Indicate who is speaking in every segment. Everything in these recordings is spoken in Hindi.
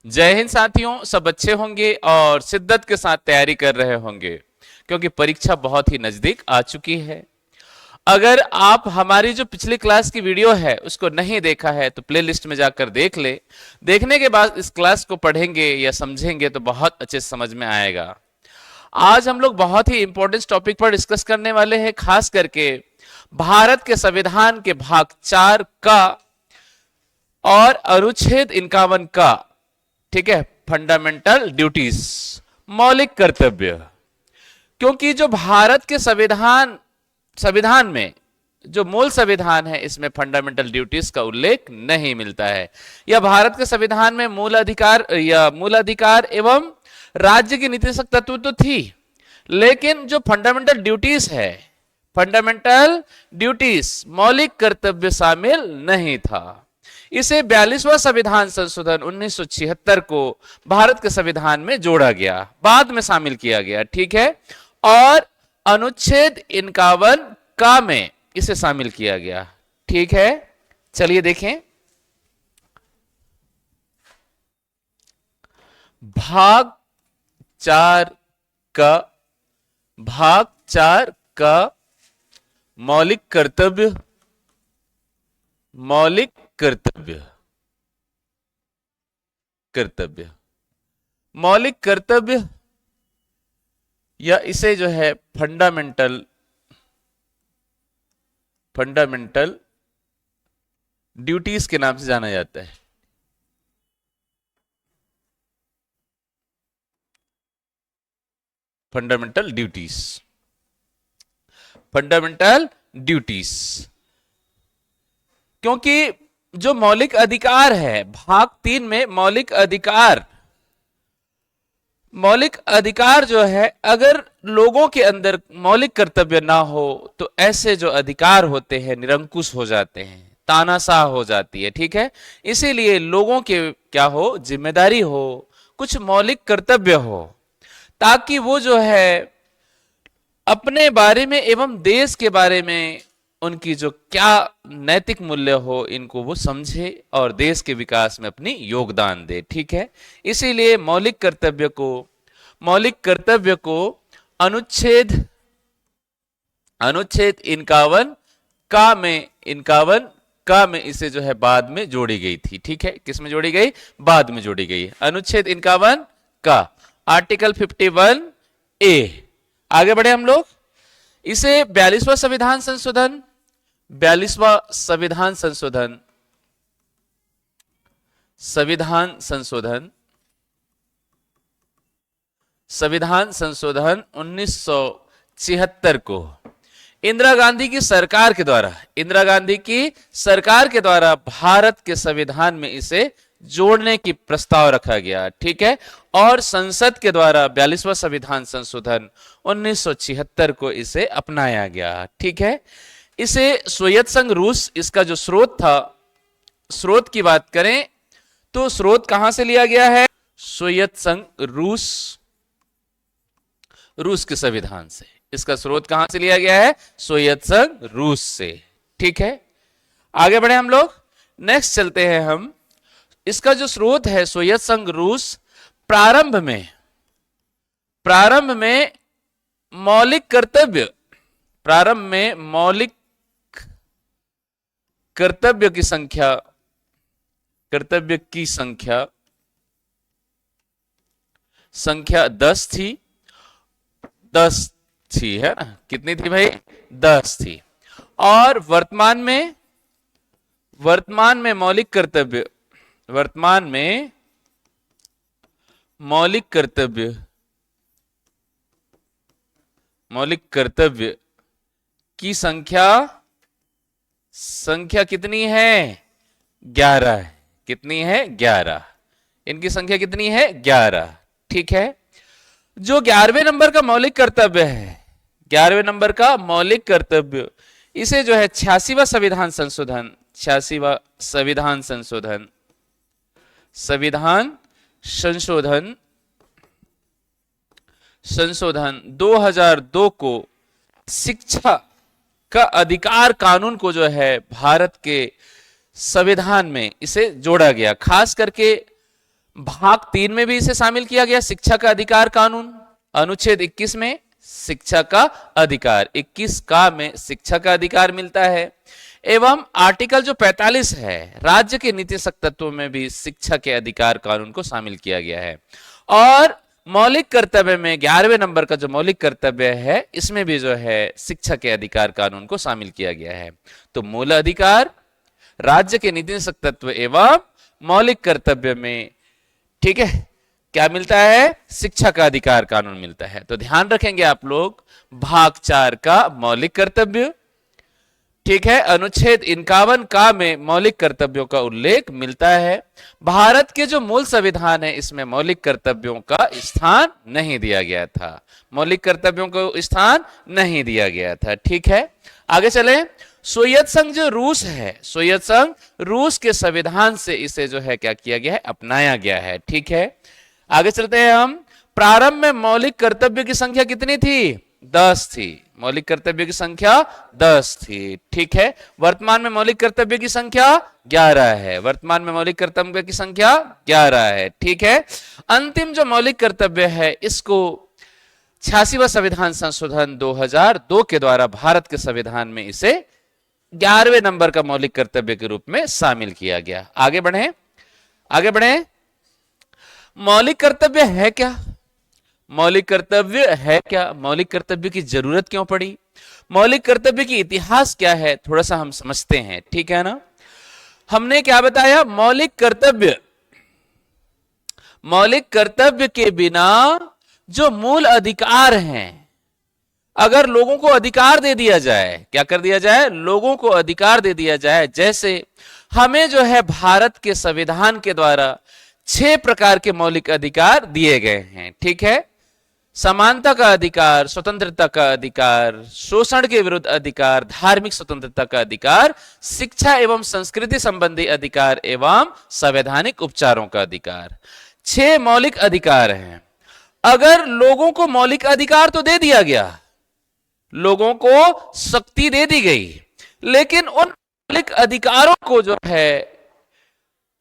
Speaker 1: जय हिंद साथियों, सब अच्छे होंगे और शिद्दत के साथ तैयारी कर रहे होंगे क्योंकि परीक्षा बहुत ही नजदीक आ चुकी है। अगर आप हमारी जो पिछली क्लास की वीडियो है उसको नहीं देखा है तो प्लेलिस्ट में जाकर देख ले। देखने के बाद इस क्लास को पढ़ेंगे या समझेंगे तो बहुत अच्छे से समझ में आएगा। आज हम लोग बहुत ही इंपॉर्टेंट टॉपिक पर डिस्कस करने वाले हैं, खास करके भारत के संविधान के भाग 4 का और अनुच्छेद 51 का। ठीक है, फंडामेंटल ड्यूटीज, मौलिक कर्तव्य। क्योंकि जो भारत के संविधान संविधान में जो मूल संविधान है इसमें फंडामेंटल ड्यूटीज का उल्लेख नहीं मिलता है। या भारत के संविधान में मूल अधिकार एवं राज्य की नीतिशक तत्व तो थी, लेकिन जो फंडामेंटल ड्यूटीज है, फंडामेंटल ड्यूटीज मौलिक कर्तव्य शामिल नहीं था। इसे 42वां संविधान संशोधन 1976 को भारत के संविधान में जोड़ा गया, बाद में शामिल किया गया। ठीक है, और अनुच्छेद 51 का में इसे शामिल किया गया। ठीक है, चलिए देखें। भाग 4 का भाग 4 का मौलिक कर्तव्य, मौलिक कर्तव्य, कर्तव्य, मौलिक कर्तव्य, या इसे जो है फंडामेंटल ड्यूटीज के नाम से जाना जाता है। Fundamental duties, fundamental duties. क्योंकि जो मौलिक अधिकार है, भाग 3 में मौलिक अधिकार, मौलिक अधिकार जो है, अगर लोगों के अंदर मौलिक कर्तव्य ना हो तो ऐसे जो अधिकार होते हैं निरंकुश हो जाते हैं, तानाशाह हो जाती है। ठीक है, इसीलिए लोगों के क्या हो, जिम्मेदारी हो, कुछ मौलिक कर्तव्य हो, ताकि वो जो है अपने बारे में एवं देश के बारे में उनकी जो क्या नैतिक मूल्य हो, इनको वो समझे और देश के विकास में अपनी योगदान दे। ठीक है, इसीलिए मौलिक कर्तव्य को अनुच्छेद 51 का में इसे जो है बाद में जोड़ी गई थी। ठीक है, किस में जोड़ी गई? बाद में जोड़ी गई। अनुच्छेद 51 का आर्टिकल 51 ए। आगे बढ़े हम लोग। इसे 42वां संविधान संशोधन, 42वां संविधान संशोधन, संविधान संशोधन 1976 को इंदिरा गांधी की सरकार के द्वारा भारत के संविधान में इसे जोड़ने की प्रस्ताव रखा गया। ठीक है, और संसद के द्वारा 42वां संविधान संशोधन 1976 को इसे अपनाया गया। ठीक है, इसे सोवियत संघ रूस, इसका जो स्रोत था, स्रोत की बात करें तो स्रोत कहां से लिया गया है? सोवियत संघ रूस के संविधान से। इसका स्रोत कहां से लिया गया है? सोवियत संघ रूस से। ठीक है, आगे बढ़े हम लोग। नेक्स्ट चलते हैं हम। इसका जो स्रोत है सोवियत संघ रूस, प्रारंभ में मौलिक कर्तव्य, प्रारंभ में मौलिक कर्तव्य की संख्या 10 थी, है ना? कितनी थी भाई? 10 थी। और वर्तमान में मौलिक कर्तव्य की संख्या कितनी है? 11 है। कितनी है? 11। इनकी संख्या कितनी है? 11। ठीक है, जो 11वें नंबर का मौलिक कर्तव्य है, 11वें नंबर का मौलिक कर्तव्य, इसे जो है 86वां संविधान संशोधन, 86वां संविधान संशोधन 2002 को शिक्षा का अधिकार कानून को जो है भारत के संविधान में इसे जोड़ा गया। खास करके भाग 3 में भी इसे शामिल किया गया, शिक्षा का अधिकार कानून। अनुच्छेद 21 में शिक्षा का अधिकार, 21 का में शिक्षा का अधिकार मिलता है। एवं आर्टिकल जो 45 है, राज्य के नीतिशक तत्वों में भी शिक्षा के अधिकार कानून को शामिल किया गया है। और मौलिक कर्तव्य में 11वें नंबर का जो मौलिक कर्तव्य है, इसमें भी जो है शिक्षा के अधिकार कानून को शामिल किया गया है। तो मूल अधिकार, राज्य के नीतिशक तत्व एवं मौलिक कर्तव्य में, ठीक है, क्या मिलता है? शिक्षा का अधिकार कानून मिलता है। तो ध्यान रखेंगे आप लोग, भाग 4 का मौलिक कर्तव्य, ठीक है, अनुच्छेद 51 का में मौलिक कर्तव्यों का उल्लेख मिलता है। भारत के जो मूल संविधान है, इसमें मौलिक कर्तव्यों का स्थान नहीं दिया गया था, मौलिक कर्तव्यों को स्थान नहीं दिया गया था। ठीक है, आगे चले। सोवियत संघ जो रूस है, सोवियत संघ रूस के संविधान से इसे जो है क्या किया गया है? अपनाया गया है। ठीक है, आगे चलते हैं हम। प्रारंभ में मौलिक कर्तव्य की संख्या कितनी थी? 10 थी। मौलिक कर्तव्य की संख्या 10 थी। ठीक है, वर्तमान में मौलिक कर्तव्य की संख्या 11 है। वर्तमान में मौलिक कर्तव्य की संख्या 11 है। ठीक है, अंतिम जो मौलिक कर्तव्य है, इसको 86वां संविधान संशोधन 2002 के द्वारा भारत के संविधान में इसे 11वें नंबर का मौलिक कर्तव्य के रूप में शामिल किया गया। आगे बढ़े, आगे बढ़े। मौलिक कर्तव्य है क्या? मौलिक कर्तव्य है क्या? मौलिक कर्तव्य की जरूरत क्यों पड़ी? मौलिक कर्तव्य की इतिहास क्या है? थोड़ा सा हम समझते हैं। ठीक है ना, हमने क्या बताया? मौलिक कर्तव्य, मौलिक कर्तव्य के बिना जो मूल अधिकार हैं, अगर लोगों को अधिकार दे दिया जाए, क्या कर दिया जाए? लोगों को अधिकार दे दिया जाए। जैसे हमें जो है भारत के संविधान के द्वारा 6 प्रकार के मौलिक अधिकार दिए गए हैं। ठीक है, समानता का अधिकार, स्वतंत्रता का अधिकार, शोषण के विरुद्ध अधिकार, धार्मिक स्वतंत्रता का अधिकार, शिक्षा एवं संस्कृति संबंधी अधिकार एवं संवैधानिक उपचारों का अधिकार। 6 मौलिक अधिकार हैं। अगर लोगों को मौलिक अधिकार तो दे दिया गया, लोगों को शक्ति दे दी गई, लेकिन उन मौलिक अधिकारों को जो है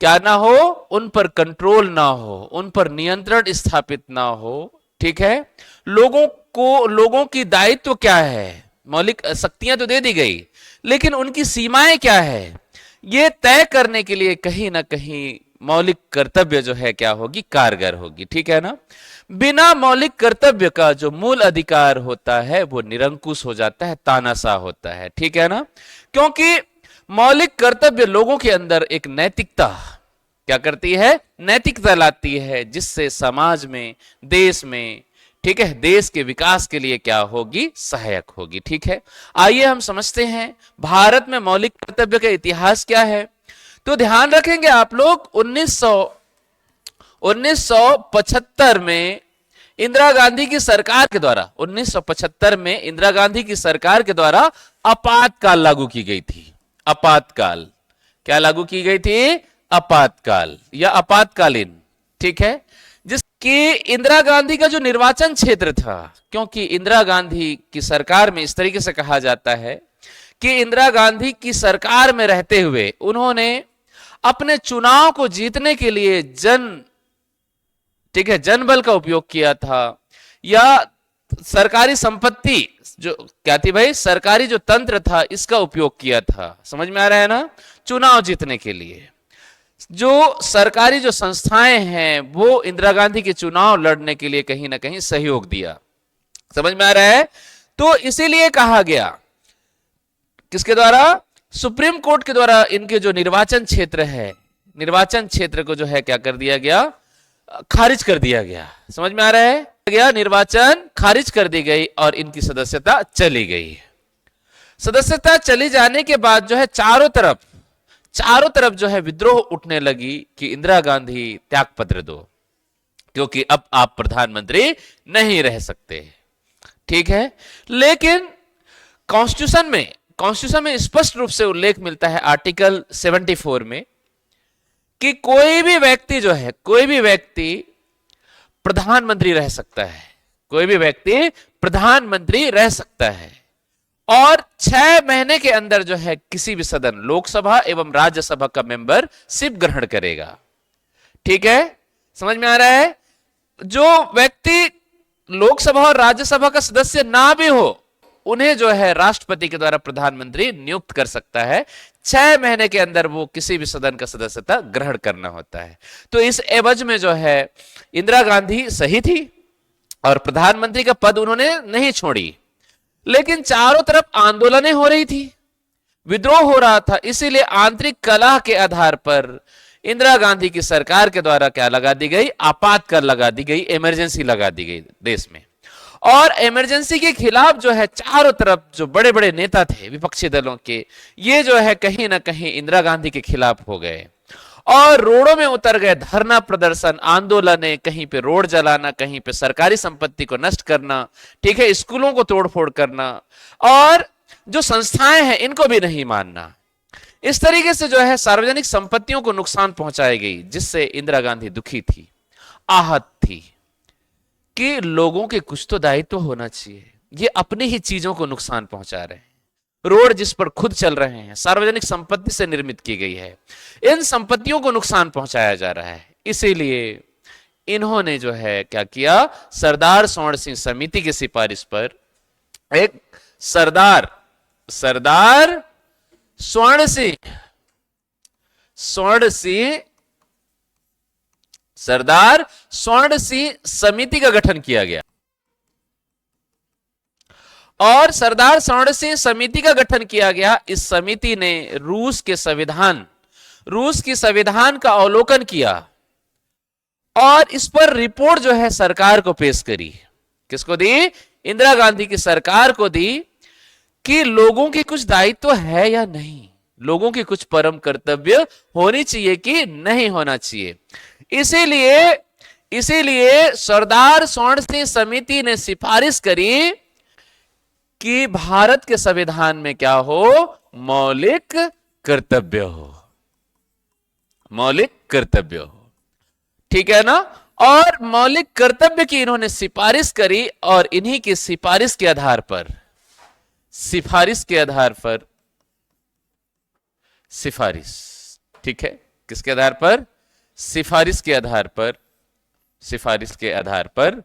Speaker 1: क्या ना हो? उन पर कंट्रोल ना हो, उन पर नियंत्रण स्थापित ना हो। ठीक है, लोगों को, लोगों की दायित्व क्या है? मौलिक शक्तियां तो दे दी गई, लेकिन उनकी सीमाएं क्या है? ये तय करने के लिए कहीं ना कहीं मौलिक कर्तव्य जो है क्या होगी? कारगर होगी। ठीक है ना, बिना मौलिक कर्तव्य का जो मूल अधिकार होता है वो निरंकुश हो जाता है, तानाशाह होता है। ठीक है ना, क्योंकि मौलिक कर्तव्य लोगों के अंदर एक नैतिकता क्या करती है? नैतिकता लाती है, जिससे समाज में, देश में, ठीक है, देश के विकास के लिए क्या होगी? सहायक होगी। ठीक है, आइए हम समझते हैं भारत में मौलिक कर्तव्य का इतिहास क्या है। तो ध्यान रखेंगे आप लोग, 1975 में इंदिरा गांधी की सरकार के द्वारा, 1975 में इंदिरा गांधी की सरकार के द्वारा आपातकाल लागू की गई थी। आपातकाल क्या लागू की गई थी? आपातकाल या आपातकालीन। ठीक है, जिसकी इंदिरा गांधी का जो निर्वाचन क्षेत्र था, क्योंकि इंदिरा गांधी की सरकार में इस तरीके से कहा जाता है कि इंदिरा गांधी की सरकार में रहते हुए उन्होंने अपने चुनाव को जीतने के लिए ठीक है, जनबल का उपयोग किया था, या सरकारी संपत्ति जो क्या थी भाई? सरकारी जो तंत्र था, इसका उपयोग किया था। समझ में आ रहा है ना? चुनाव जीतने के लिए जो सरकारी जो संस्थाएं हैं, वो इंदिरा गांधी के चुनाव लड़ने के लिए कहीं ना कहीं सहयोग दिया। समझ में आ रहा है? तो इसीलिए कहा गया, किसके द्वारा? सुप्रीम कोर्ट के द्वारा इनके जो निर्वाचन क्षेत्र है, निर्वाचन क्षेत्र को जो है क्या कर दिया गया? खारिज कर दिया गया। समझ में आ रहा है? गया, निर्वाचन खारिज कर दी गई और इनकी सदस्यता चली गई। सदस्यता चली जाने के बाद जो है चारों तरफ जो है विद्रोह उठने लगी कि इंदिरा गांधी त्यागपत्र दो, क्योंकि अब आप प्रधानमंत्री नहीं रह सकते। ठीक है, लेकिन कॉन्स्टिट्यूशन में स्पष्ट रूप से उल्लेख मिलता है आर्टिकल 74 में कि कोई भी व्यक्ति प्रधानमंत्री रह सकता है, कोई भी व्यक्ति प्रधानमंत्री रह सकता है, और 6 महीने के अंदर जो है किसी भी सदन, लोकसभा एवं राज्यसभा का मेंबरशिप ग्रहण करेगा। ठीक है, समझ में आ रहा है? जो व्यक्ति लोकसभा और राज्यसभा का सदस्य ना भी हो, उन्हें जो है राष्ट्रपति के द्वारा प्रधानमंत्री नियुक्त कर सकता है। 6 महीने के अंदर वो किसी भी सदन का सदस्यता ग्रहण करना होता है। तो इस एवज में जो है इंदिरा गांधी सही थी और प्रधानमंत्री का पद उन्होंने नहीं छोड़ी, लेकिन चारों तरफ आंदोलनें हो रही थी, विद्रोह हो रहा था, इसीलिए आंतरिक कलह के आधार पर इंदिरा गांधी की सरकार के द्वारा क्या लगा दी गई? आपात कर लगा दी गई, इमरजेंसी लगा दी गई देश में। और इमरजेंसी के खिलाफ जो है चारों तरफ जो बड़े बड़े नेता थे विपक्षी दलों के, ये जो है कहीं ना कहीं इंदिरा गांधी के खिलाफ हो गए और रोडों में उतर गए। धरना प्रदर्शन, आंदोलनें, कहीं पे रोड जलाना, कहीं पे सरकारी संपत्ति को नष्ट करना, ठीक है, स्कूलों को तोड़फोड़ करना और जो संस्थाएं हैं इनको भी नहीं मानना। इस तरीके से जो है सार्वजनिक संपत्तियों को नुकसान पहुंचाई गई, जिससे इंदिरा गांधी दुखी थी, आहत थी कि लोगों के कुछ तो दायित्व होना चाहिए, ये अपनी ही चीजों को नुकसान पहुंचा रहे हैं। रोड जिस पर खुद चल रहे हैं सार्वजनिक संपत्ति से निर्मित की गई है, इन संपत्तियों को नुकसान पहुंचाया जा रहा है। इसीलिए इन्होंने जो है क्या किया? सरदार स्वर्ण सिंह समिति की सिफारिश पर एक सरदार स्वर्ण सिंह सरदार स्वर्ण सिंह समिति का गठन किया गया। और सरदार स्वर्ण सिंह समिति का गठन किया गया। इस समिति ने रूस की संविधान का अवलोकन किया और इस पर रिपोर्ट जो है सरकार को पेश करी। किसको दी? इंदिरा गांधी की सरकार को दी कि लोगों की कुछ दायित्व है या नहीं, लोगों की कुछ परम कर्तव्य होनी चाहिए कि नहीं होना चाहिए। इसीलिए सरदार स्वर्ण सिंह समिति ने सिफारिश करी कि भारत के संविधान में क्या हो? मौलिक कर्तव्य हो, मौलिक कर्तव्य हो, ठीक है ना? और मौलिक कर्तव्य की इन्होंने सिफारिश करी और इन्हीं की सिफारिश के आधार पर ठीक है, किसके आधार पर? सिफारिश के आधार पर,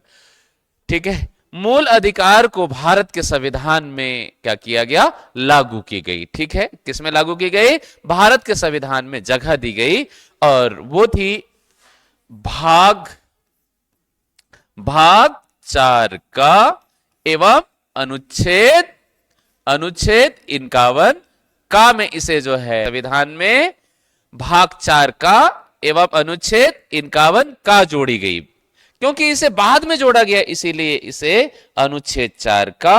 Speaker 1: ठीक है, मूल अधिकार को भारत के संविधान में क्या किया गया? लागू की गई। ठीक है, किसमें लागू की गई? भारत के संविधान में जगह दी गई और वो थी भाग 4 का एवं अनुच्छेद 51 का में इसे जो है संविधान में भाग 4 का एवं अनुच्छेद 51 का जोड़ी गई। क्योंकि इसे बाद में जोड़ा गया इसीलिए इसे अनुच्छेद 4 का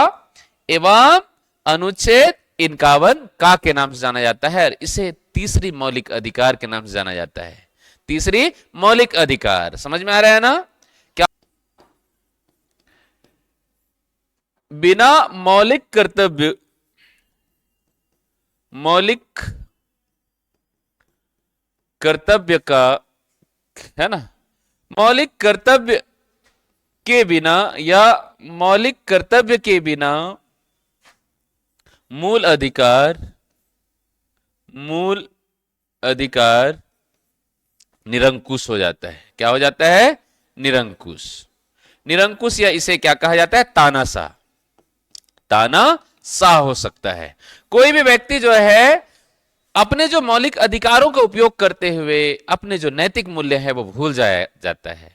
Speaker 1: एवं अनुच्छेद 51 का के नाम से जाना जाता है। इसे तीसरी मौलिक अधिकार के नाम से जाना जाता है। तीसरी मौलिक अधिकार, समझ में आ रहा है ना? क्या बिना मौलिक कर्तव्य का, है ना, मौलिक कर्तव्य के बिना या मौलिक कर्तव्य के बिना मूल अधिकार निरंकुश हो जाता है। क्या हो जाता है? निरंकुश या इसे क्या कहा जाता है? तानाशाह हो सकता है। कोई भी व्यक्ति जो है अपने जो मौलिक अधिकारों का उपयोग करते हुए अपने जो नैतिक मूल्य है वो भूल जाता है।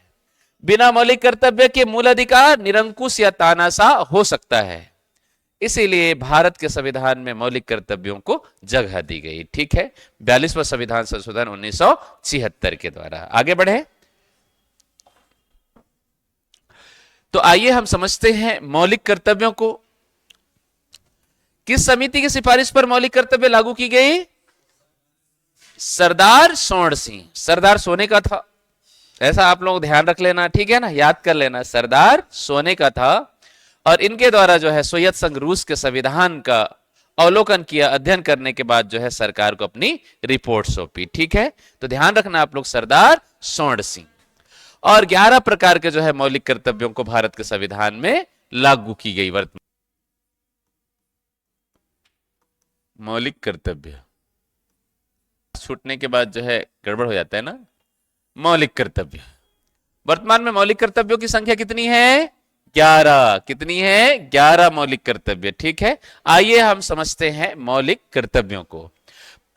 Speaker 1: बिना मौलिक कर्तव्य के मूल अधिकार निरंकुश या तानाशाह हो सकता है। इसीलिए भारत के संविधान में मौलिक कर्तव्यों को जगह दी गई। ठीक है, 42वां संविधान संशोधन 1976 के द्वारा। आगे बढ़े तो आइए हम समझते हैं मौलिक कर्तव्यों को। किस समिति की सिफारिश पर मौलिक कर्तव्य लागू की गई? सरदार स्वर्ण सिंह। सरदार सोने का था, ऐसा आप लोग ध्यान रख लेना, ठीक है ना, याद कर लेना। सरदार सोने का था और इनके द्वारा जो है सोवियत संघ रूस के संविधान का अवलोकन किया। अध्ययन करने के बाद जो है सरकार को अपनी रिपोर्ट सौंपी। ठीक है, तो ध्यान रखना आप लोग, सरदार स्वर्ण सिंह। और 11 प्रकार के जो है मौलिक कर्तव्यों को भारत के संविधान में लागू की गई। वर्तमान मौलिक कर्तव्य छूटने के बाद जो है गड़बड़ हो जाता है ना। मौलिक कर्तव्य वर्तमान में मौलिक कर्तव्यों की संख्या कितनी है? 11। कितनी है? 11 मौलिक कर्तव्य। ठीक है, आइए हम समझते हैं मौलिक कर्तव्यों को।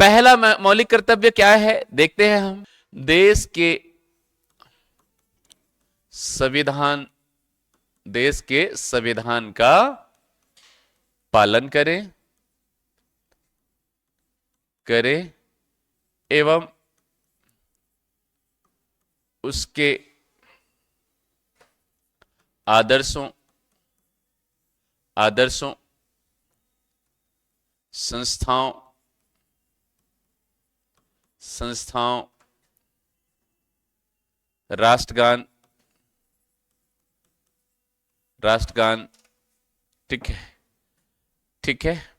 Speaker 1: पहला मौलिक कर्तव्य क्या है देखते हैं हम। देश के संविधान, देश के संविधान का पालन करें एवं उसके आदर्शों संस्थाओं राष्ट्रगान ठीक है।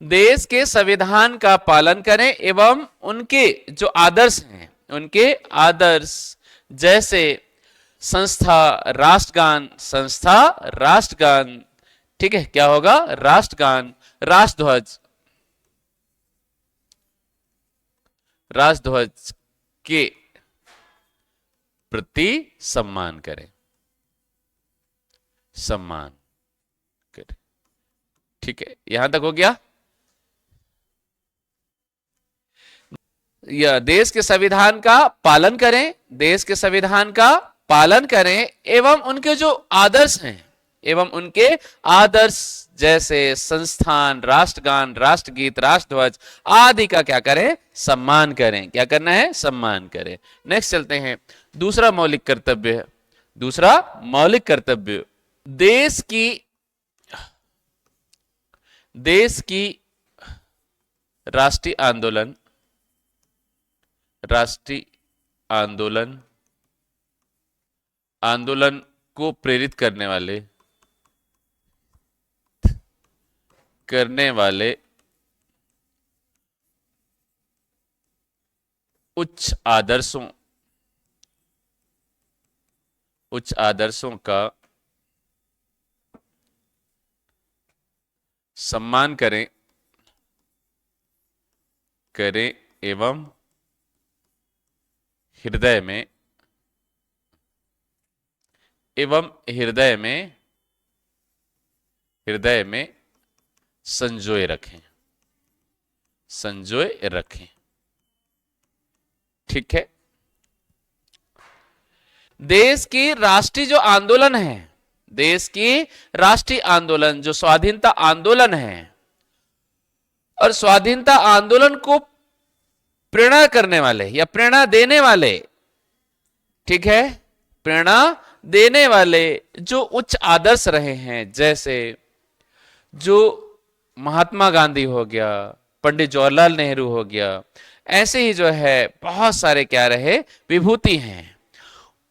Speaker 1: देश के संविधान का पालन करें एवं उनके जो आदर्श हैं, उनके आदर्श जैसे संस्था राष्ट्रगान, ठीक है, क्या होगा? राष्ट्रगान, राष्ट्रध्वज के प्रति सम्मान करें। ठीक है, यहां तक हो गया। यह देश के संविधान का पालन करें, एवं उनके जो आदर्श हैं, एवं उनके आदर्श जैसे संस्थान, राष्ट्रगान, राष्ट्रगीत, राष्ट्रध्वज आदि का क्या करें? सम्मान करें। क्या करना है? सम्मान करें। नेक्स्ट चलते हैं। दूसरा मौलिक कर्तव्य, देश की राष्ट्रीय आंदोलन को प्रेरित करने उच्च आदर्शों का सम्मान करें एवं हृदय में संजोए रखें। ठीक है। देश की राष्ट्रीय जो आंदोलन है, जो स्वाधीनता आंदोलन है, और स्वाधीनता आंदोलन को प्रेरणा करने वाले या प्रेरणा देने वाले, ठीक है, प्रेरणा देने वाले जो उच्च आदर्श रहे हैं, जैसे जो महात्मा गांधी हो गया, पंडित जवाहरलाल नेहरू हो गया, ऐसे ही जो है बहुत सारे क्या रहे विभूति हैं,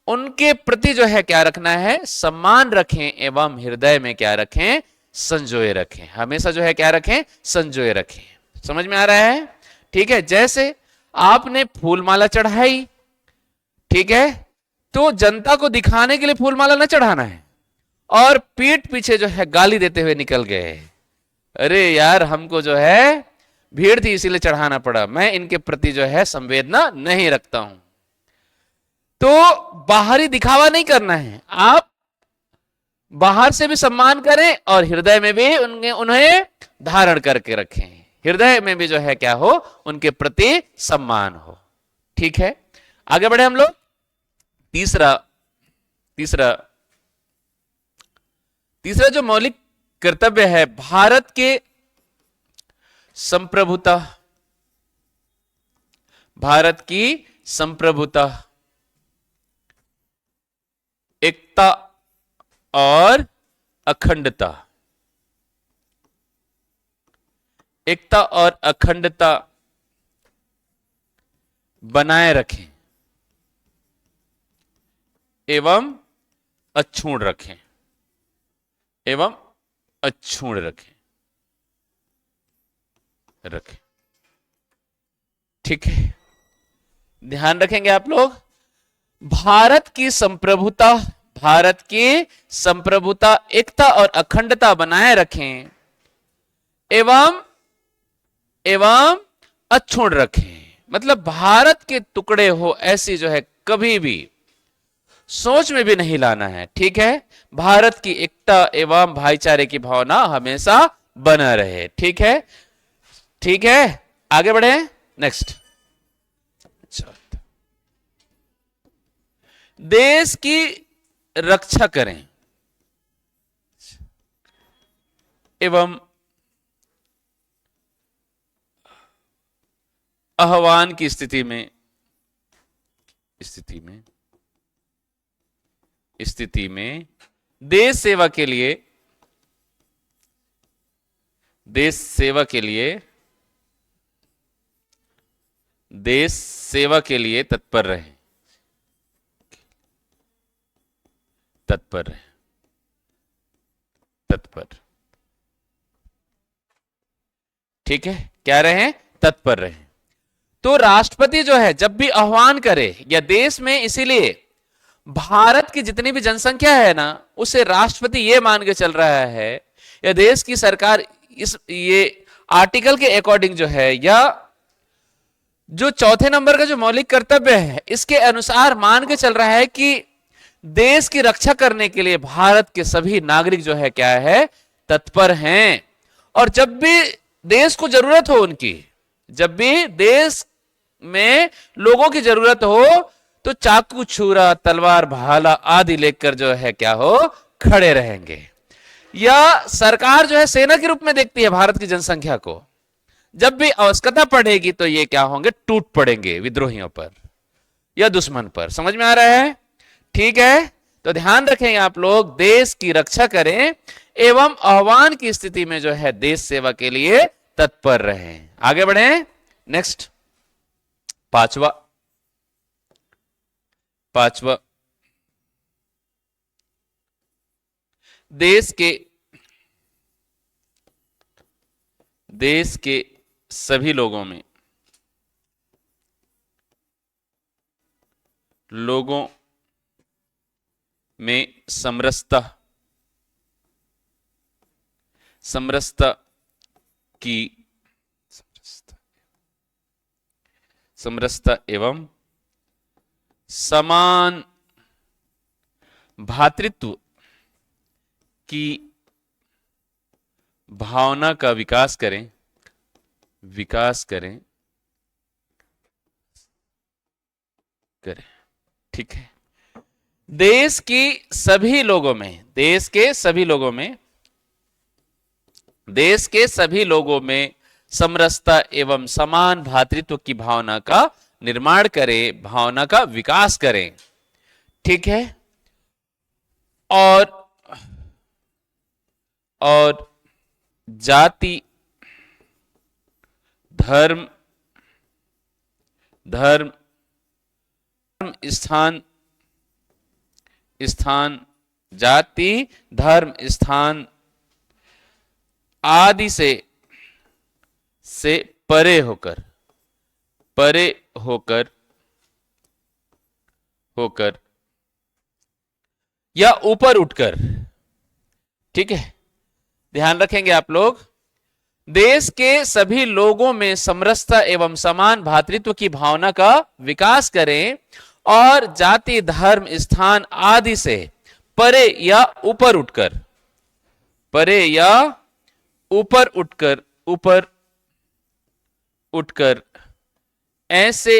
Speaker 1: उनके प्रति जो है क्या रखना है? सम्मान रखें एवं हृदय में क्या रखें? संजोए रखें। हमेशा जो है क्या रखें? संजोए रखें। समझ में आ रहा है? ठीक है। जैसे आपने फूलमाला चढ़ाई, ठीक है, तो जनता को दिखाने के लिए फूलमाला न चढ़ाना है और पीठ पीछे जो है गाली देते हुए निकल गए, अरे यार हमको जो है भीड़ थी इसीलिए चढ़ाना पड़ा, मैं इनके प्रति जो है संवेदना नहीं रखता हूं। तो बाहरी दिखावा नहीं करना है, आप बाहर से भी सम्मान करें और हृदय में भी उन्हें धारण करके रखें, हृदय में भी जो है क्या हो? उनके प्रति सम्मान हो। ठीक है, आगे बढ़े हम लोग। तीसरा जो मौलिक कर्तव्य है, भारत के संप्रभुता, भारत की संप्रभुता, एकता और अखंडता, एकता और अखंडता बनाए रखें एवं अक्षुण्ण रखें, एवं अक्षुण्ण रखें। ठीक है, ध्यान रखेंगे आप लोग। भारत की संप्रभुता, भारत की संप्रभुता, एकता और अखंडता बनाए रखें एवं अक्षुण्ण रखें। मतलब भारत के टुकड़े हो ऐसी जो है कभी भी सोच में भी नहीं लाना है। ठीक है, भारत की एकता एवं भाईचारे की भावना हमेशा बना रहे। ठीक है, ठीक है, आगे बढ़े। नेक्स्ट, देश की रक्षा करें एवं आह्वान की स्थिति में देश सेवा के लिए देश सेवा के लिए तत्पर रहें। तत्पर ठीक है, क्या रहें? तत्पर रहें। तो राष्ट्रपति जो है जब भी आह्वान करे या देश में, इसीलिए भारत की जितनी भी जनसंख्या है ना, उसे राष्ट्रपति ये मान के चल रहा है या देश की सरकार ये आर्टिकल के अकॉर्डिंग जो है, या जो चौथे नंबर का जो मौलिक कर्तव्य है इसके अनुसार मान के चल रहा है कि देश की रक्षा करने के लिए भारत के सभी नागरिक जो है क्या है? तत्पर हैं। और जब भी देश को जरूरत हो उनकी, जब भी देश में लोगों की जरूरत हो, तो चाकू, छुरा, तलवार, भाला आदि लेकर जो है क्या हो? खड़े रहेंगे। या सरकार जो है सेना के रूप में देखती है भारत की जनसंख्या को, जब भी आवश्यकता पड़ेगी तो ये क्या होंगे? टूट पड़ेंगे विद्रोहियों पर या दुश्मन पर। समझ में आ रहा है? ठीक है, तो ध्यान रखें आप लोग, देश की रक्षा करें एवं आह्वान की स्थिति में जो है देश सेवा के लिए तत्पर रहें। आगे बढ़ें। नेक्स्ट, पांचवा देश के सभी लोगों में समरसता एवं समान भ्रातृत्व की भावना का विकास करें। ठीक है, देश के सभी लोगों में समरसता एवं समान भ्रातृत्व की भावना का निर्माण करें, भावना का विकास करें। ठीक है, और जाति, धर्म, स्थान, जाति, धर्म, स्थान आदि से परे होकर या ऊपर उठकर। ठीक है, ध्यान रखेंगे आप लोग, देश के सभी लोगों में समरसता एवं समान भ्रातृत्व की भावना का विकास करें और जाति, धर्म, स्थान आदि से परे या ऊपर उठकर ऐसे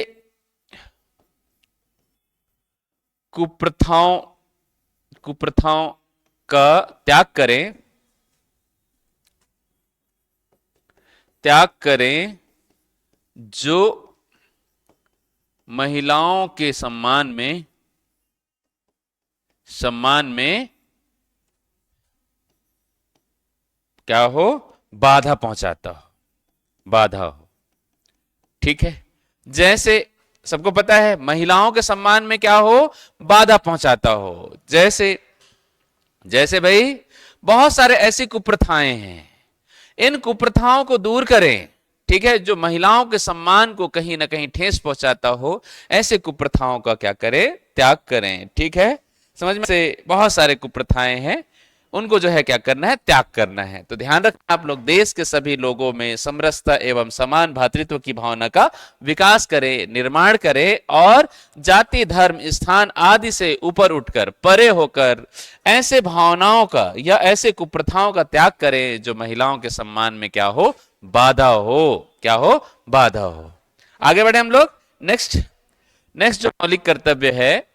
Speaker 1: कुप्रथाओं का त्याग करें जो महिलाओं के सम्मान में क्या हो? बाधा हो। ठीक है, जैसे सबको पता है महिलाओं के सम्मान में क्या हो? बाधा पहुंचाता हो। जैसे भाई बहुत सारे ऐसी कुप्रथाएं हैं, इन कुप्रथाओं को दूर करें। ठीक है, जो महिलाओं के सम्मान को कहीं ना कहीं ठेस पहुंचाता हो, ऐसे कुप्रथाओं का क्या करें? त्याग करें। ठीक है, समझ में से बहुत सारे कुप्रथाएं हैं, उनको जो है क्या करना है, त्याग करना है। तो ध्यान रखना आप लोग, देश के सभी लोगों में समरसता एवं समान भातृत्व की भावना का विकास करें, निर्माण करें और जाति, धर्म, स्थान आदि से ऊपर उठकर, परे होकर ऐसे भावनाओं का या ऐसे कुप्रथाओं का त्याग करें जो महिलाओं के सम्मान में क्या हो, बाधा हो। क्या हो, बाधा हो। आगे बढ़े हम लोग। नेक्स्ट नेक्स्ट जो मौलिक कर्तव्य है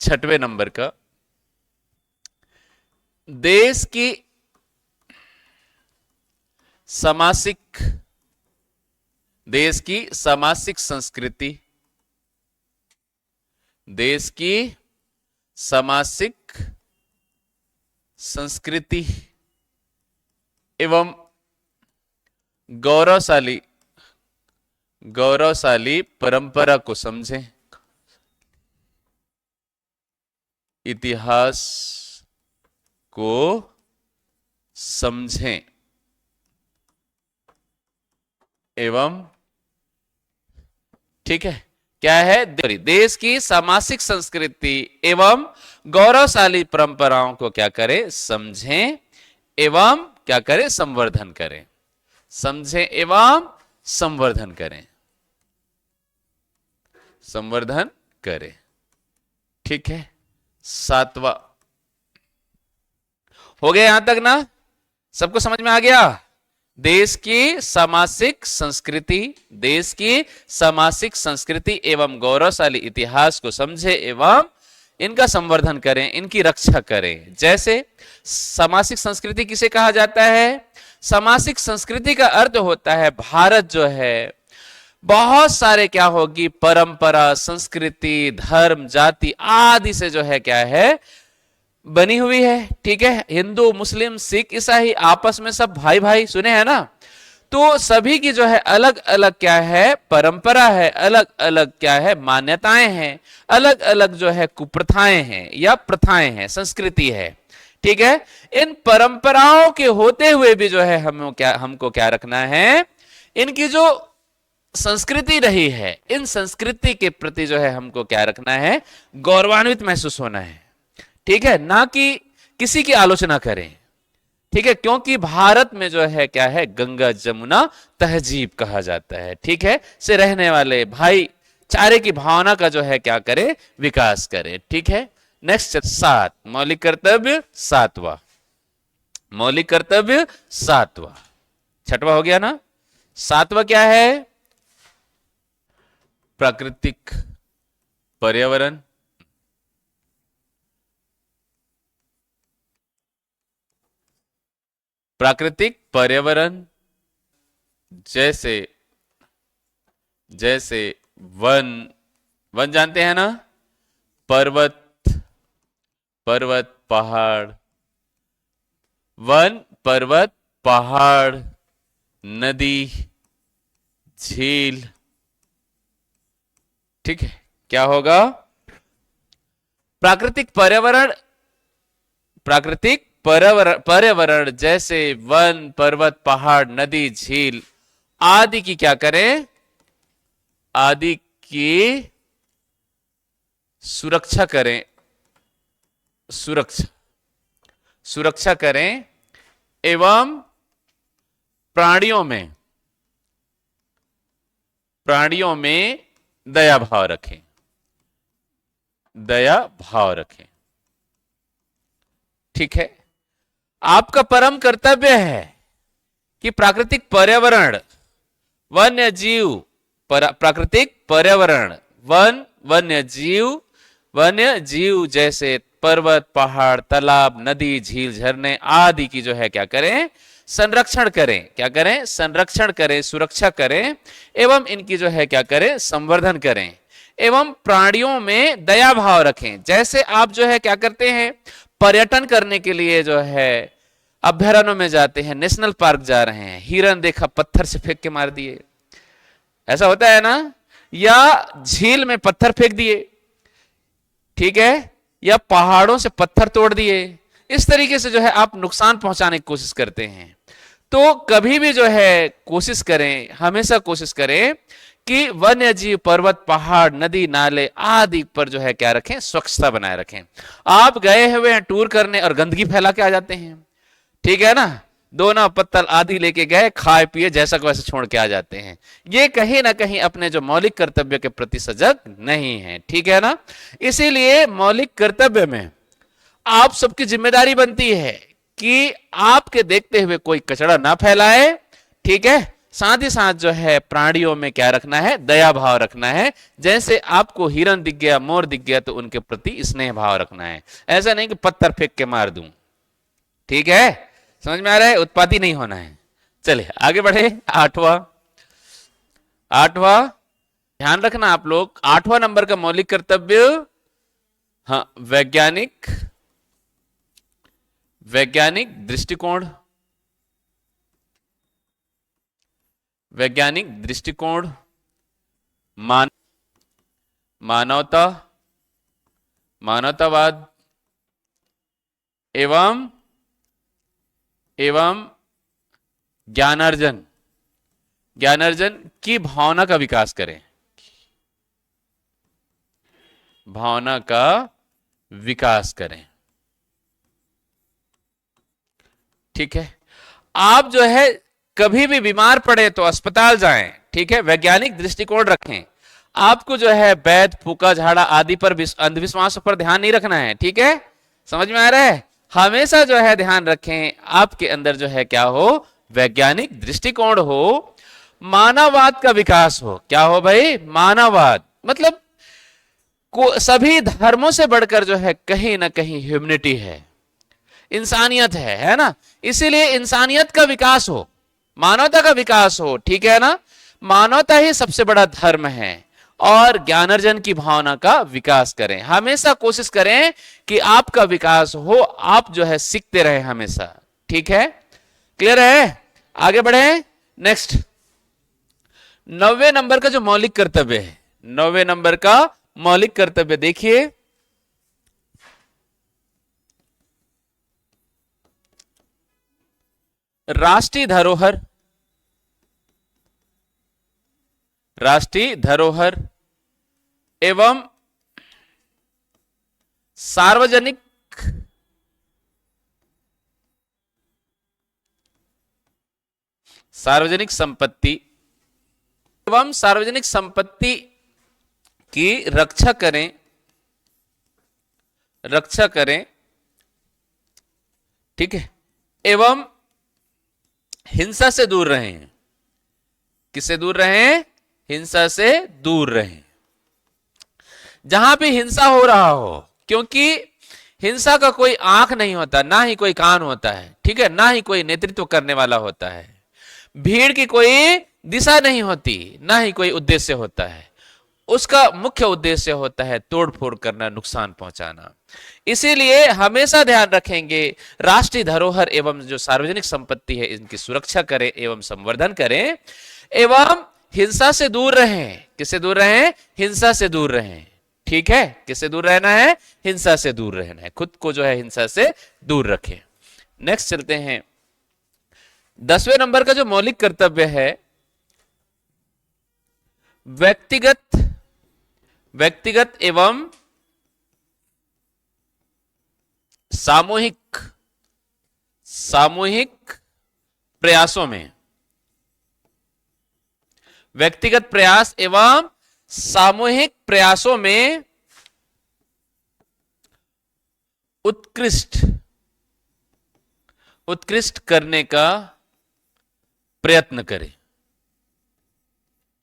Speaker 1: 6वें नंबर का, देश की सामासिक संस्कृति, देश की सामासिक संस्कृति एवं गौरवशाली परंपरा को समझें, इतिहास को समझें एवं, ठीक है, क्या है, देश की सामाजिक संस्कृति एवं गौरवशाली परंपराओं को क्या करें, समझें एवं क्या करें, संवर्धन करें। समझें एवं संवर्धन करें, संवर्धन करें। ठीक है, 7वां हो गया यहां तक ना, सबको समझ में आ गया। देश की सामाजिक संस्कृति, देश की सामाजिक संस्कृति एवं गौरवशाली इतिहास को समझे एवं इनका संवर्धन करें, इनकी रक्षा करें। जैसे सामाजिक संस्कृति किसे कहा जाता है? सामाजिक संस्कृति का अर्थ होता है भारत जो है बहुत सारे क्या होगी, परंपरा, संस्कृति, धर्म, जाति आदि से जो है क्या है, बनी हुई है। ठीक है, हिंदू, मुस्लिम, सिख, ईसाई आपस में सब भाई भाई, सुने हैं ना। तो सभी की जो है अलग अलग क्या है, परंपरा है, अलग अलग क्या है, मान्यताएं हैं, अलग अलग जो है कुप्रथाएं हैं या प्रथाएं हैं, संस्कृति है। ठीक है, इन परंपराओं के होते हुए भी जो है हमको क्या रखना है, इनकी जो संस्कृति रही है, इन संस्कृति के प्रति जो है हमको क्या रखना है, गौरवान्वित महसूस होना है। ठीक है, ना कि किसी की आलोचना करें। ठीक है, क्योंकि भारत में जो है क्या है, गंगा जमुना तहजीब कहा जाता है। ठीक है, से रहने वाले भाईचारे की भावना का जो है क्या करे, विकास करे। ठीक है, नेक्स्ट 7 मौलिक कर्तव्य 7वां, मौलिक कर्तव्य 7वां, 6वां हो गया ना। 7वां क्या है? प्राकृतिक पर्यावरण, प्राकृतिक पर्यावरण जैसे जैसे वन, वन जानते हैं ना, पर्वत, पर्वत पहाड़, वन, पर्वत, पहाड़, नदी, झील। ठीक है, क्या होगा? प्राकृतिक पर्यावरण, प्राकृतिक पर्यावरण जैसे वन, पर्वत, पहाड़, नदी, झील आदि की क्या करें, आदि की सुरक्षा करें, सुरक्षा करें एवं प्राणियों में दया भाव रखें, दया भाव रखें। ठीक है, आपका परम कर्तव्य है कि प्राकृतिक पर्यावरण, वन्य जीव, प्राकृतिक पर्यावरण, वन, वन्य जीव जैसे पर्वत, पहाड़, तालाब, नदी, झील, झरने आदि की जो है क्या करें, संरक्षण करें। क्या करें? संरक्षण करें, सुरक्षा करें एवं इनकी जो है क्या करें, संवर्धन करें एवं प्राणियों में दया भाव रखें। जैसे आप जो है क्या करते हैं, पर्यटन करने के लिए जो है अभ्यारण्यों में जाते हैं, नेशनल पार्क जा रहे हैं, हिरन देखा, पत्थर से फेंक के मार दिए, ऐसा होता है ना, या झील में पत्थर फेंक दिए, ठीक है, या पहाड़ों से पत्थर तोड़ दिए, इस तरीके से जो है आप नुकसान पहुंचाने की कोशिश करते हैं। तो कभी भी जो है कोशिश करें, हमेशा कोशिश करें कि वन्य जीव, पर्वत, पहाड़, नदी, नाले आदि पर जो है क्या रखें, स्वच्छता बनाए रखें। आप गए हुए हैं टूर करने और गंदगी फैला के आ जाते हैं, ठीक है ना, दोना पत्तल आदि लेके गए, खाए पिए जैसा को वैसे छोड़ के आ जाते हैं। ये कहीं ना कहीं अपने जो मौलिक कर्तव्य के प्रति सजग नहीं है, ठीक है ना। इसीलिए मौलिक कर्तव्य में आप सबकी जिम्मेदारी बनती है कि आपके देखते हुए कोई कचरा ना फैलाए, ठीक है। साथ ही साथ जो है प्राणियों में क्या रखना है, दया भाव रखना है। जैसे आपको हिरन दिख गया, मोर दिख गया, तो उनके प्रति स्नेह भाव रखना है। ऐसा नहीं कि पत्थर फेंक के मार दूं, ठीक है, समझ में आ रहा है, उत्पाती नहीं होना है। चलिए आगे बढ़े। आठवां ध्यान रखना आप लोग, 8वां नंबर का मौलिक कर्तव्य, हाँ, वैज्ञानिक दृष्टिकोण, वैज्ञानिक दृष्टिकोण, मानवता, मानवतावाद एवं ज्ञानार्जन की भावना का विकास करें, भावना का विकास करें, ठीक है। आप जो है कभी भी बीमार पड़े तो अस्पताल जाएं, ठीक है, वैज्ञानिक दृष्टिकोण रखें। आपको जो है वैद, फूका, झाड़ा आदि पर अंधविश्वासों पर ध्यान नहीं रखना है, ठीक है, समझ में आ रहा है। हमेशा जो है ध्यान रखें आपके अंदर जो है क्या हो, वैज्ञानिक दृष्टिकोण हो, मानववाद का विकास हो। क्या हो भाई, मानववाद, मतलब सभी धर्मों से बढ़कर जो है कहीं ना कहीं ह्यूमनिटी है, इंसानियत है ना। इसीलिए इंसानियत का विकास हो, मानवता का विकास हो, ठीक है ना। मानवता ही सबसे बड़ा धर्म है। और ज्ञानार्जन की भावना का विकास करें, हमेशा कोशिश करें कि आपका विकास हो, आप जो है सीखते रहे हमेशा, ठीक है, क्लियर है। आगे बढ़े। नेक्स्ट 9वें नंबर का जो मौलिक कर्तव्य है, 9वें नंबर का मौलिक कर्तव्य देखिए, राष्ट्रीय धरोहर, राष्ट्रीय धरोहर एवं सार्वजनिक संपत्ति एवं सार्वजनिक संपत्ति की रक्षा करें, ठीक है, एवं हिंसा से दूर रहें। किससे दूर रहें, हिंसा से दूर रहें। जहां भी हिंसा हो रहा हो, क्योंकि हिंसा का कोई आंख नहीं होता, ना ही कोई कान होता है, ठीक है, ना ही कोई नेतृत्व करने वाला होता है। भीड़ की कोई दिशा नहीं होती, ना ही कोई उद्देश्य होता है। उसका मुख्य उद्देश्य होता है तोड़फोड़ करना, नुकसान पहुंचाना। इसीलिए हमेशा ध्यान रखेंगे राष्ट्रीय धरोहर एवं जो सार्वजनिक संपत्ति है इनकी सुरक्षा करें एवं संवर्धन करें, एवं हिंसा से दूर रहें। किससे दूर रहें, हिंसा से दूर रहें, ठीक है, किससे दूर रहना है, हिंसा से दूर रहना है। खुद को जो है हिंसा से दूर रखें। नेक्स्ट चलते हैं, 10वें नंबर का जो मौलिक कर्तव्य है, व्यक्तिगत एवं सामूहिक प्रयासों में, व्यक्तिगत प्रयास एवं सामूहिक प्रयासों में उत्कृष्ट करने का प्रयत्न करें,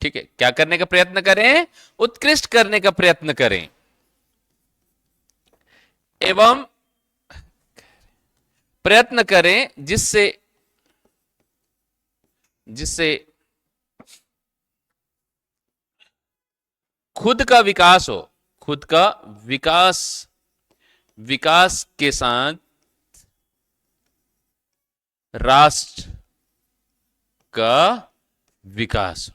Speaker 1: ठीक है, क्या करने का प्रयत्न करें, उत्कृष्ट करने का प्रयत्न करें, एवं प्रयत्न करें जिससे खुद का विकास हो, खुद का विकास के साथ राष्ट्र का विकास।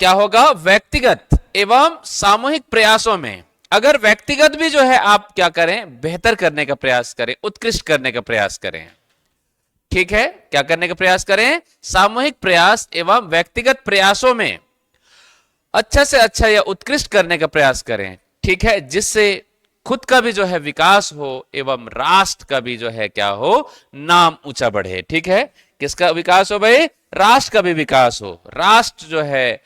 Speaker 1: क्या होगा, व्यक्तिगत एवं सामूहिक प्रयासों में अगर व्यक्तिगत भी जो है आप क्या करें, बेहतर करने का प्रयास करें, उत्कृष्ट करने का प्रयास करें, ठीक है, क्या करने का प्रयास करें, सामूहिक प्रयास एवं व्यक्तिगत प्रयासों में अच्छा से अच्छा या उत्कृष्ट करने का प्रयास करें, ठीक है, जिससे खुद का भी जो है विकास हो एवं राष्ट्र का भी जो है क्या हो, नाम ऊंचा बढ़े। ठीक है, किसका विकास हो भाई? राष्ट्र का भी विकास हो, राष्ट्र जो है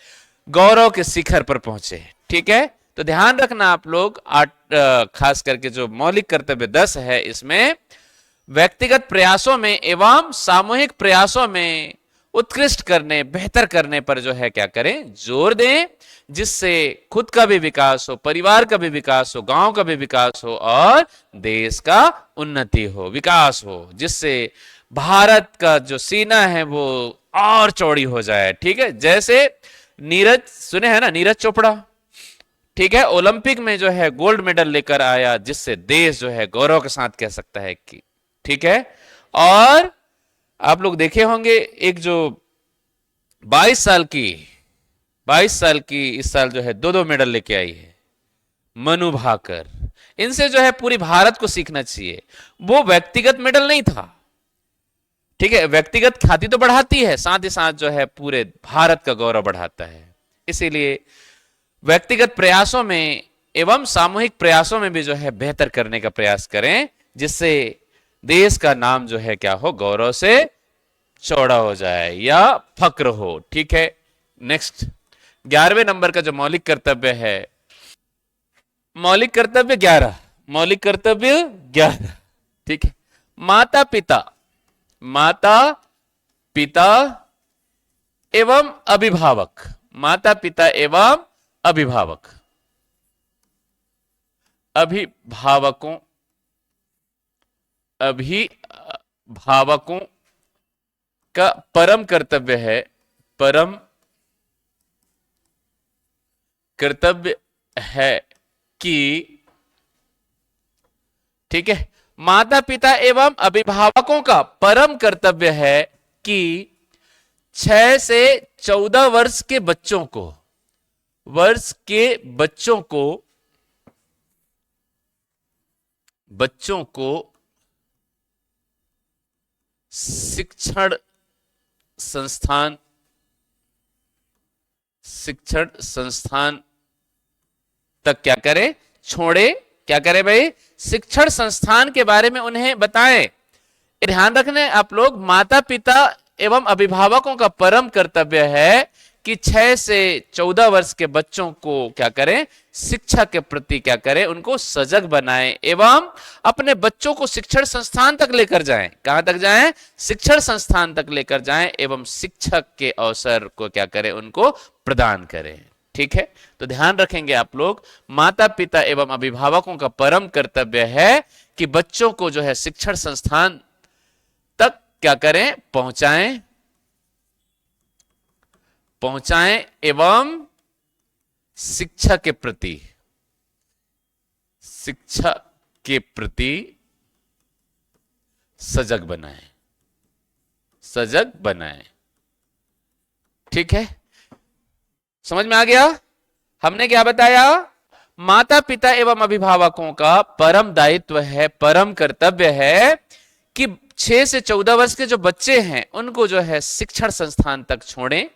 Speaker 1: गौरव के शिखर पर पहुंचे। ठीक है, तो ध्यान रखना आप लोग, खास करके जो मौलिक कर्तव्य 10 है, इसमें व्यक्तिगत प्रयासों में एवं सामूहिक प्रयासों में उत्कृष्ट करने, बेहतर करने पर जो है क्या करें, जोर दें, जिससे खुद का भी विकास हो, परिवार का भी विकास हो, गांव का भी विकास हो और देश का उन्नति हो, विकास हो, जिससे भारत का जो सीना है वो और चौड़ी हो जाए। ठीक है, जैसे नीरज, सुने हैं ना नीरज चोपड़ा, ठीक है, ओलंपिक में जो है गोल्ड मेडल लेकर आया, जिससे देश जो है गौरव के साथ कह सकता है कि, ठीक है। और आप लोग देखे होंगे एक जो 22 साल की इस साल जो है 2-2 मेडल लेके आई है, मनु भाकर। इनसे जो है पूरी भारत को सीखना चाहिए। वो व्यक्तिगत मेडल नहीं था, ठीक है, व्यक्तिगत ख्याति तो बढ़ाती है, साथ ही साथ जो है पूरे भारत का गौरव बढ़ाता है। इसीलिए व्यक्तिगत प्रयासों में एवं सामूहिक प्रयासों में भी जो है बेहतर करने का प्रयास करें, जिससे देश का नाम जो है क्या हो, गौरव से चौड़ा हो जाए या फक्र हो। ठीक है, नेक्स्ट 11वें नंबर का जो मौलिक कर्तव्य है, मौलिक कर्तव्य 11, मौलिक कर्तव्य 11, ठीक है। माता पिता एवं अभिभावक, माता पिता एवं अभिभावकों का परम कर्तव्य है, परम कर्तव्य है कि, ठीक है, माता पिता एवं अभिभावकों का परम कर्तव्य है कि 6 से 14 वर्ष के बच्चों को शिक्षण संस्थान तक क्या करे, छोड़े, क्या करे भाई, शिक्षण संस्थान के बारे में उन्हें बताएं। ध्यान रखने आप लोग, माता पिता एवं अभिभावकों का परम कर्तव्य है कि 6 से 14 वर्ष के बच्चों को क्या करें, शिक्षा के प्रति क्या करें, उनको सजग बनाएं एवं अपने बच्चों को शिक्षण संस्थान तक लेकर जाएं। कहां तक जाएं? शिक्षण संस्थान तक लेकर जाएं एवं शिक्षक के अवसर को क्या करें, उनको प्रदान करें। ठीक है, तो ध्यान रखेंगे आप लोग, माता पिता एवं अभिभावकों का परम कर्तव्य है कि बच्चों को जो है शिक्षण संस्थान तक क्या करें, पहुंचाएं एवं शिक्षा के प्रति सजग बनाएं। ठीक है, समझ में आ गया? हमने क्या बताया? माता पिता एवं अभिभावकों का परम दायित्व है, परम कर्तव्य है कि 6 से 14 वर्ष के जो बच्चे हैं उनको जो है शिक्षण संस्थान तक छोड़ें।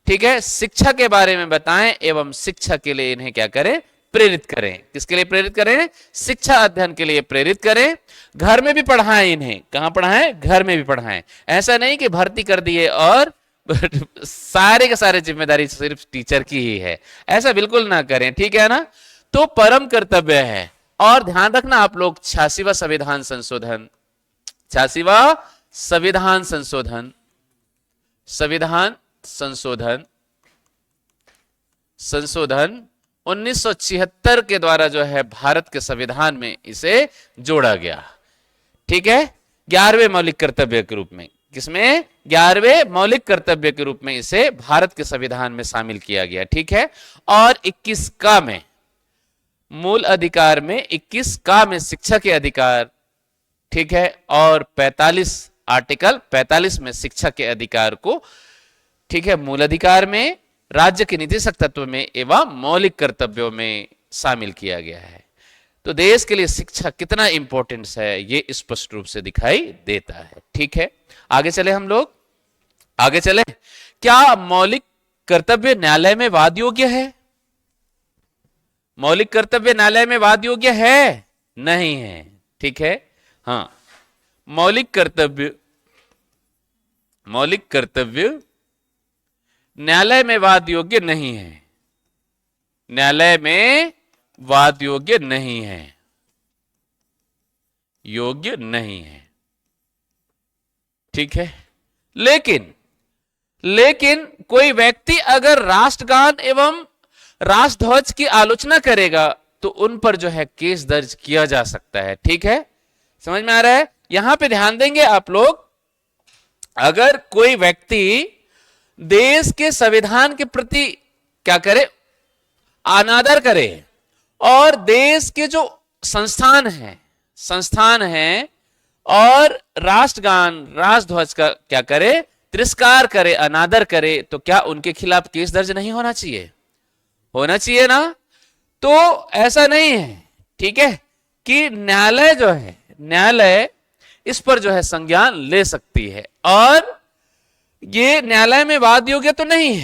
Speaker 1: ठीक है, शिक्षा के बारे में बताएं एवं शिक्षा के लिए इन्हें क्या करें, प्रेरित करें। किसके लिए प्रेरित करें? शिक्षा अध्ययन के लिए प्रेरित करें। घर में भी पढ़ाएं इन्हें। कहां पढ़ाएं? घर में भी पढ़ाएं। ऐसा नहीं कि भर्ती कर दिए और सारे के सारे जिम्मेदारी सिर्फ टीचर की ही है, ऐसा बिल्कुल ना करें। ठीक है ना? तो परम कर्तव्य है। और ध्यान रखना आप लोग, 86वां संविधान संशोधन, 86वां संविधान संशोधन 1976 के द्वारा जो है भारत के संविधान में इसे जोड़ा गया। ठीक है, 11वें मौलिक कर्तव्य के रूप में। किसमें? 11वें मौलिक कर्तव्य के रूप में इसे भारत के संविधान में शामिल किया गया। ठीक है, और 21 का में, मूल अधिकार में 21 का में शिक्षा के अधिकार, ठीक है, और 45 आर्टिकल 45 में शिक्षा के अधिकार को, ठीक है, मूल अधिकार में, राज्य के नीतिशक तत्व में एवं मौलिक कर्तव्यों में शामिल किया गया है। तो देश के लिए शिक्षा कितना इंपॉर्टेंस है ये स्पष्ट रूप से दिखाई देता है। ठीक है, आगे चले हम लोग, आगे चले। क्या मौलिक कर्तव्य न्यायालय में वाद योग्य है? मौलिक कर्तव्य न्यायालय में वाद योग्य है? नहीं है। ठीक है, हाँ, मौलिक कर्तव्य न्यायालय में वाद योग्य नहीं है। न्यायालय में वाद योग्य नहीं है, योग्य नहीं है। ठीक है, लेकिन कोई व्यक्ति अगर राष्ट्रगान एवं राष्ट्रध्वज की आलोचना करेगा तो उन पर जो है केस दर्ज किया जा सकता है। ठीक है, समझ में आ रहा है? यहां पे ध्यान देंगे आप लोग, अगर कोई व्यक्ति देश के संविधान के प्रति क्या करे, अनादर करे, और देश के जो संस्थान है और राष्ट्रगान राष्ट्रध्वज का क्या करे, तिरस्कार करे, अनादर करे, तो क्या उनके खिलाफ केस दर्ज नहीं होना चाहिए? होना चाहिए ना? तो ऐसा नहीं है, ठीक है, कि न्यायालय इस पर जो है संज्ञान ले सकती है। और ये न्यायालय में वाद योग्य तो नहीं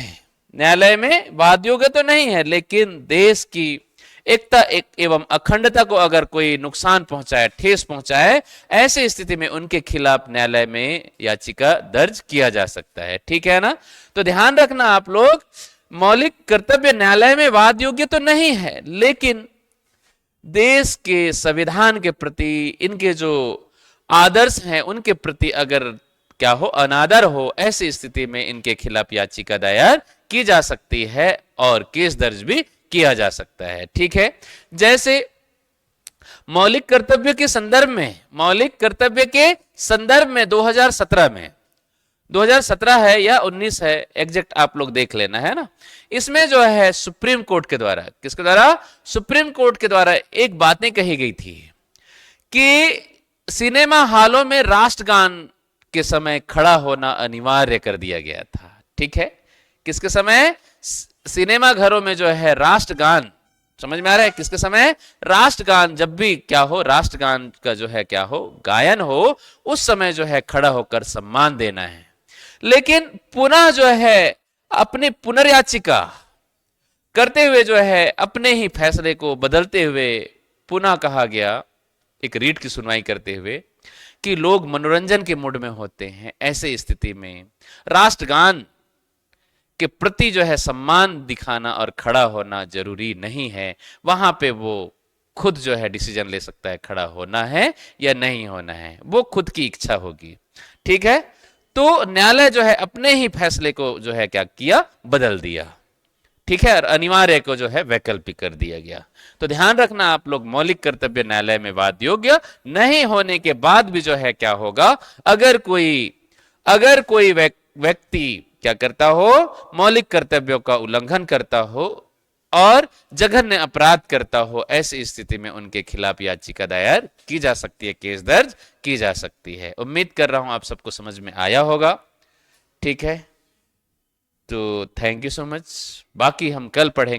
Speaker 1: है, लेकिन देश की एकता एवं अखंडता को अगर कोई नुकसान पहुंचाए, ठेस पहुंचाए, ऐसे स्थिति में उनके खिलाफ न्यायालय में याचिका दर्ज किया जा सकता है। ठीक है ना? तो ध्यान रखना आप लोग, मौलिक कर्तव्य न्यायालय में वाद योग्य तो नहीं है, लेकिन देश के संविधान के प्रति इनके जो आदर्श हैं उनके प्रति अगर क्या हो, अनादर हो, ऐसी स्थिति में इनके खिलाफ याचिका दायर की जा सकती है और केस दर्ज भी किया जा सकता है। ठीक है, जैसे मौलिक कर्तव्य के संदर्भ में 2017 है या 19 है, एग्जैक्ट आप लोग देख लेना है ना, इसमें जो है सुप्रीम कोर्ट के द्वारा, किसके द्वारा? सुप्रीम कोर्ट के द्वारा एक बातें कही गई थी कि सिनेमा हॉलों में राष्ट्रगान के समय खड़ा होना अनिवार्य कर दिया गया था। ठीक है, किसके समय? सिनेमा घरों में जो है राष्ट्रगान, समझ में आ रहा है? किसके समय? राष्ट्रगान, जब भी क्या हो, राष्ट्रगान का जो है क्या हो, गायन हो, उस समय जो है खड़ा होकर सम्मान देना है। लेकिन पुनः जो है अपनी पुनर्याचिका करते हुए जो है अपने ही फैसले को बदलते हुए पुनः कहा गया, एक रीट की सुनवाई करते हुए, कि लोग मनोरंजन के मूड में होते हैं, ऐसे स्थिति में राष्ट्रगान के प्रति जो है सम्मान दिखाना और खड़ा होना जरूरी नहीं है। वहां पे वो खुद जो है डिसीजन ले सकता है, खड़ा होना है या नहीं होना है, वो खुद की इच्छा होगी। ठीक है, तो न्यायालय जो है अपने ही फैसले को जो है क्या किया, बदल दिया। ठीक है, और अनिवार्य को जो है वैकल्पिक कर दिया गया। तो ध्यान रखना आप लोग, मौलिक कर्तव्य न्यायालय में वाद योग्य नहीं होने के बाद भी जो है क्या होगा, अगर कोई व्यक्ति क्या करता हो, मौलिक कर्तव्यों का उल्लंघन करता हो और जघन्य अपराध करता हो, ऐसी स्थिति में उनके खिलाफ याचिका दायर की जा सकती है, केस दर्ज की जा सकती है। उम्मीद कर रहा हूं आप सबको समझ में आया होगा। ठीक है, तो थैंक यू सो मच। बाकी हम कल पढ़ेंगे।